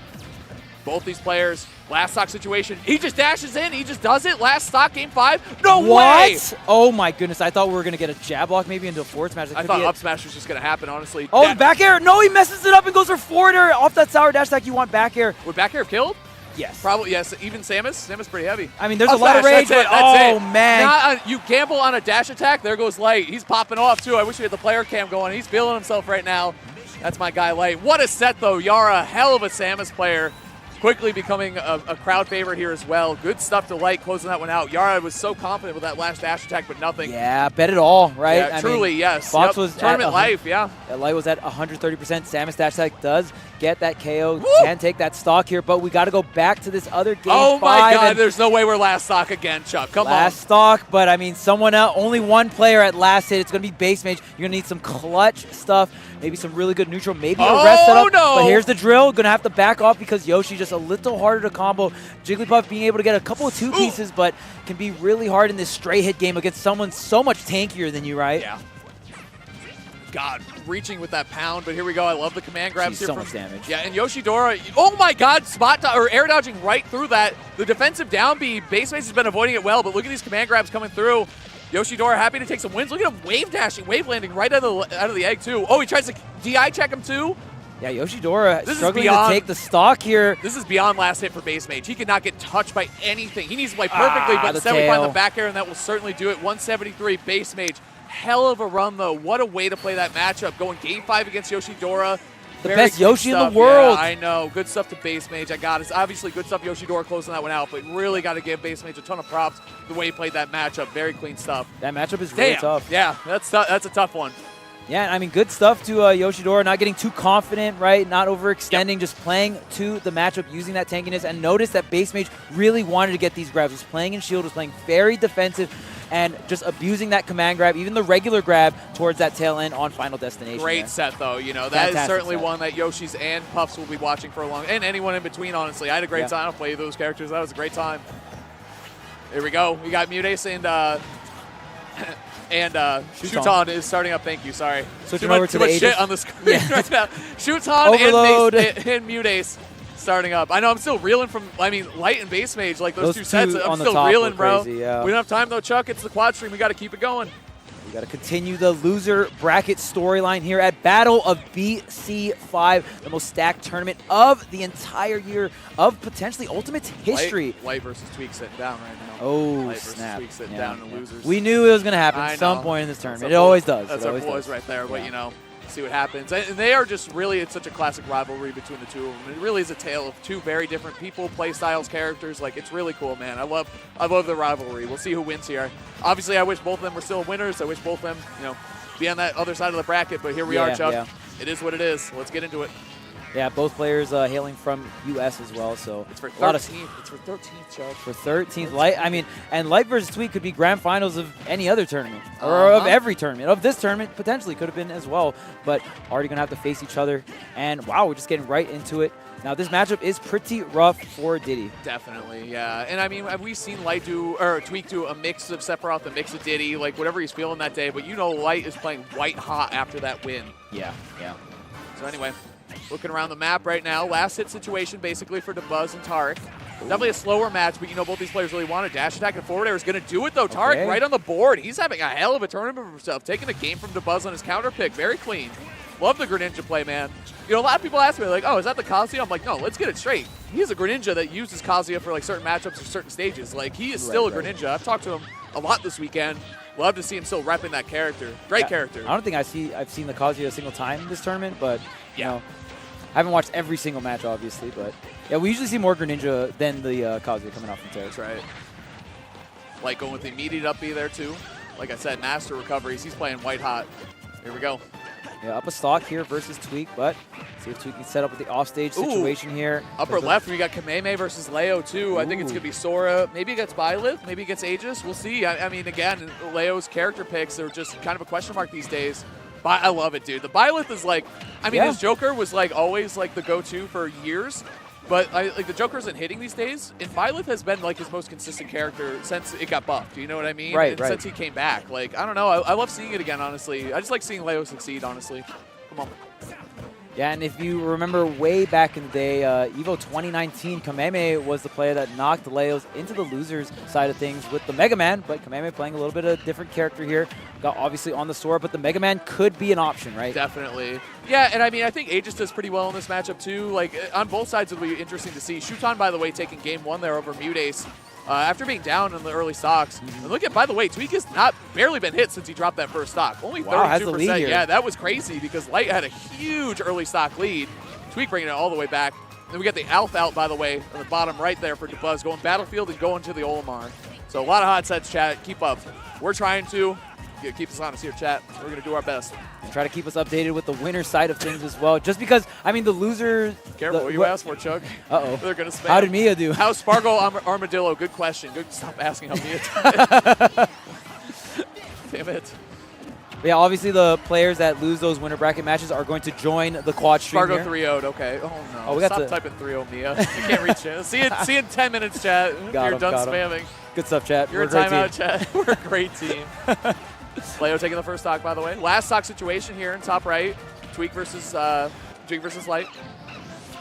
Both these players. Last stock situation. He just dashes in. He just does it. Last stock, game 5. No way! What? Oh, my goodness. I thought we were going to get a jab block maybe into a forward smash. That I could thought be it. up smash was just going to happen, honestly. Oh, back air. No, he messes it up and goes for forward air off that sour dash attack. You want back air. Would back air have killed? Yes. Probably, yes. Even Samus? Samus pretty heavy. I mean, there's Up a lot of smash, rage, that's but it, oh, man. You gamble on a dash attack, there goes Light. He's popping off, too. I wish we had the player cam going. He's feeling himself right now. That's my guy, Light. What a set, though. Yara, hell of a Samus player. Quickly becoming a crowd favorite here as well. Good stuff to Light, closing that one out. Yara was so confident with that last dash attack, but nothing. Yeah, bet it all, right? Yeah, truly, yes. Fox was tournament at life, yeah. Light was at 130%. Samus dash attack does get that KO. Woo! Can take that stock here, but we got to go back to this other game. Oh my 5 God, and there's no way we're last stock again, Chuck. Come last stock, but I mean, someone else, only one player at last hit. It's going to be base mage. You're going to need some clutch stuff, maybe some really good neutral, maybe a rest setup. No. But here's the drill. Going to have to back off because Yoshi just a little harder to combo. Jigglypuff being able to get a couple of 2 pieces, but can be really hard in this straight hit game against someone so much tankier than you, right? Yeah. God, reaching with that pound, but here we go. I love the command grabs here. So much damage. Yeah, and Yoshidora, oh my God, or air dodging right through that. The defensive down B, base base has been avoiding it well, but look at these command grabs coming through. Yoshidora happy to take some wins. Look at him wave dashing, wave landing right out of the egg too. Oh, he tries to DI check him too. Yeah, Yoshidora This is struggling beyond- to take the stock here. This is beyond last hit for base mage. He could not get touched by anything. He needs to play perfectly, but the instead we find the tail. back air, and that will certainly do it. 173 base mage. Hell of a run, though. What a way to play that matchup. Going game 5 against Yoshidora. The Very best good Yoshi in the stuff. world. Yeah, I know. Good stuff to base mage. I got it. It's obviously good stuff. Yoshidora closing that one out, but really got to give base mage a ton of props the way he played that matchup. Very clean stuff. That matchup is really Damn. tough. Yeah, that's a tough one. Yeah, I mean, good stuff to Yoshidora, not getting too confident, right? Not overextending, just playing to the matchup, using that tankiness. And notice that base mage really wanted to get these grabs. Was playing in shield, was playing very defensive, and just abusing that command grab, even the regular grab towards that tail end on Final Destination. Great set, though. You know, that Fantastic is certainly set. one that Yoshi's and Puffs will be watching for a long, and anyone in between, honestly. I had a great time to play those characters. That was a great time. Here we go. We got Mutace and Shuton is starting up. Thank you. Sorry. Switching over to too the much Aegis. shit on the screen right now. Shuton Overload. and Mutace starting up. I know I'm still reeling from, I mean, Light and Base Mage, like those two sets. I'm on the still top reeling, were bro. crazy, yeah. We don't have time, though, Chuck. It's the quad stream. We got to keep it going. We got to continue the loser bracket storyline here at Battle of BC5, the most stacked tournament of the entire year of potentially Ultimate's history. Light versus Tweak sitting down right now. Oh, Light versus snap. Tweak sitting down in the losers. We knew it was going to happen at some point in this tournament. It always does. That's it our always boys does. right there, but, you know, see what happens. And they are just really, it's such a classic rivalry between the two of them. It really is a tale of two very different people, play styles, characters. Like, it's really cool, man. I love the rivalry. We'll see who wins here. Obviously, I wish both of them were still winners. I wish both of them, you know, be on that other side of the bracket, but here we are, Chuck. Yeah. It is what it is. Let's get into it. Yeah, both players hailing from U.S. as well, so It's for a lot of 13th. It's for 13th, Chuck. for 13th. Light, I mean, and Light versus Tweak could be grand finals of any other tournament, or of every tournament. Of this tournament, potentially could have been as well, but already going to have to face each other. And wow, we're just getting right into it. Now, this matchup is pretty rough for Diddy. Definitely, yeah. And I mean, we've seen Light or Tweak do a mix of Sephiroth, a mix of Diddy, like whatever he's feeling that day. But you know, Light is playing white hot after that win. Yeah. So anyway, looking around the map right now, last hit situation basically for Dabuz and Tarek. Definitely a slower match, but you know both these players really want a dash attack and forward air is going to do it though. Tarek right on the board. He's having a hell of a tournament for himself, taking the game from Dabuz on his counter pick. Very clean. Love the Greninja play, man. You know, a lot of people ask me, like, oh, is that the Kazuya? I'm like, no, let's get it straight. He's a Greninja that uses Kazuya for, like, certain matchups or certain stages. Like, he is still a Greninja. I've talked to him a lot this weekend. Love to see him still repping that character. Great character. I don't think I've seen the Kazuya a single time this tournament, but, you know, I haven't watched every single match, obviously, but, yeah, we usually see more Greninja than the Kazuya coming off from Terrace. That's right. Like, going with the immediate up B there, too. Like I said, master recoveries. He's playing white hot. Here we go. Yeah, up a stock here versus Tweak, but see if Tweak can set up with the offstage situation here. Upper left, we got Kameme versus Leo, too. I think it's going to be Sora. Maybe it gets Byleth. Maybe it gets Aegis. We'll see. I mean, again, Leo's character picks are just kind of a question mark these days. But I love it, dude. The Byleth is like, I mean, his Joker was like always like the go-to for years. But like the Joker isn't hitting these days, and Byleth has been like his most consistent character since it got buffed. You know what I mean? Right. Since he came back, like I don't know, I love seeing it again. Honestly, I just like seeing Leo succeed. Honestly, come on. Yeah, and if you remember way back in the day, EVO 2019, Kameme was the player that knocked Leos into the losers side of things with the Mega Man, but Kameme playing a little bit of a different character here. Got obviously on the Sora, but the Mega Man could be an option, right? Definitely. Yeah, and I mean, I think Aegis does pretty well in this matchup too. Like, on both sides, it'll be interesting to see. Shuton, by the way, taking game one there over Mutace. After being down in the early stocks. And look at, by the way, Tweak has barely been hit since he dropped that first stock. Only 32%. Has the lead here. Yeah, that was crazy because Light had a huge early stock lead. Tweak bringing it all the way back. Then we got the Alpha out, by the way, on the bottom right there for Dabuz, going Battlefield and going to the Olimar. So a lot of hot sets, chat. Keep up. We're trying to keep us honest here, chat. We're going to do our best. And try to keep us updated with the winner side of things as well. Just because, I mean, the loser... Careful what you ask for, Chuck. Uh-oh. They're going to spam. How did Mia do? How's Spargo Armadillo? Good question. Good. Stop asking how Mia did. Damn it. But yeah, obviously the players that lose those winner bracket matches are going to join the quad stream Spargo here. 3-0'd, okay. Oh, no. Oh, we got Stop typing 3-0, Mia. You can't reach it. See you in 10 minutes, chat. You're done spamming. Good stuff, chat. You're a timeout, chat. We're a great team. Leo taking the first stock, by the way. Last stock situation here in top right. Tweak versus Light.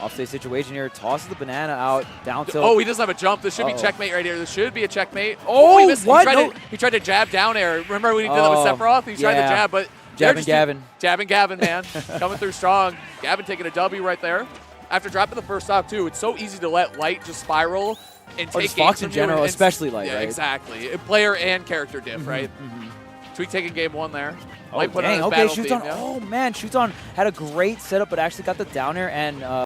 Offstage situation here. Tosses the banana out. Down tilt. Oh, he doesn't have a jump. This should be checkmate right here. This should be a checkmate. Oh, he missed. what? He tried to jab down air. Remember when he did that with Sephiroth? He tried to jab, but... Jabbing Gavin. Jabbing Gavin, man. Coming through strong. Gavin taking a W right there. After dropping the first stock, too, it's so easy to let Light just spiral and or take just Fox in general, and especially Light, yeah, right? Exactly. Player and character diff, right? Tweak taking game one there. Oh, Light put dang. on his Okay, battle Shuton. theme, yeah. Oh, man. Shuton had a great setup, but actually got the down air and...